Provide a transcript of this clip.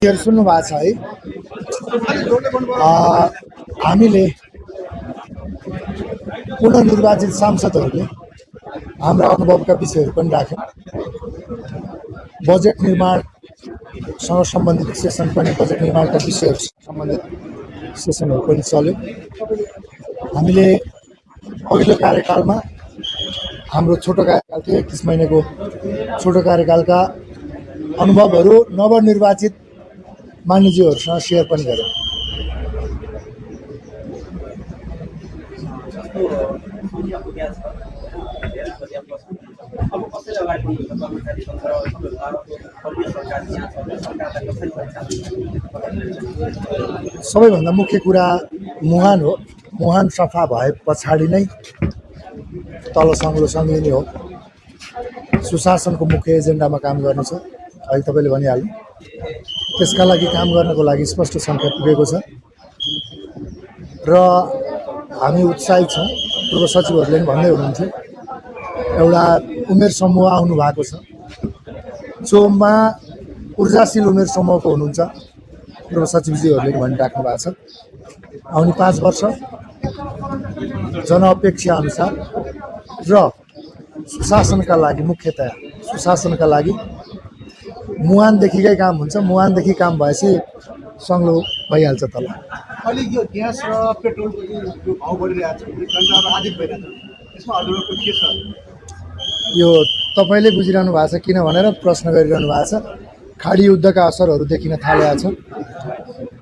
सुन्नु भएको छ है। हामीले पुनर्निर्वाचित सांसदहरूले हाम्रा अनुभवका विषयहरू पनि राख्यौँ। बजेट निर्माणसँग सम्बन्धित सेसन पनि, बजेट निर्माणका विषयहरूसँग सम्बन्धित सेसनहरू पनि चल्यो। हामीले अघिल्लो कार्यकालमा हाम्रो छोटो कार्यकाल थियो, 31 महिनाको छोटो कार्यकालका अनुभवहरू नवनिर्वाचित मान्यज्यूहरूसँग सेयर पनि गऱ्यौँ। सबैभन्दा मुख्य कुरा मुहान हो। मुहान सफा भए पछाडि नै तल सङ्लो सङ्गिने हो। सुशासनको मुख्य एजेन्डामा काम गर्नु छ, अहिले तपाईँले भनिहाल्नु। त्यसका लागि काम गर्नको लागि स्पष्ट सङ्ख्या पुगेको छ र हामी उत्साहित छौँ। पूर्व सचिवहरूले पनि भन्दै हुनुहुन्थ्यो, एउटा उमेर समूह आउनु भएको छ जोमा ऊर्जाशील उमेर समूहको हुनुहुन्छ। पूर्व सचिवजीहरूले पनि भनिराख्नु भएको छ, आउने 5 वर्ष जनअपेक्षा अनुसार र सुशासनका लागि, मुख्यतया सुशासनका लागि मुहानदेखिकै काम हुन्छ। मुहानदेखि काम भएपछि सङ्लो भइहाल्छ तल। अहिले यो ग्यास र पेट्रोलको जो भाउ बढिरहेको छ, अब अधिक भइरहेको छ, यसमा हजुरहरूको के छ? यो तपाईँले बुझिरहनु भएको छ किन भनेर प्रश्न गरिरहनु भएको छ। खाडी युद्धका असरहरू देखिन थालेका छ।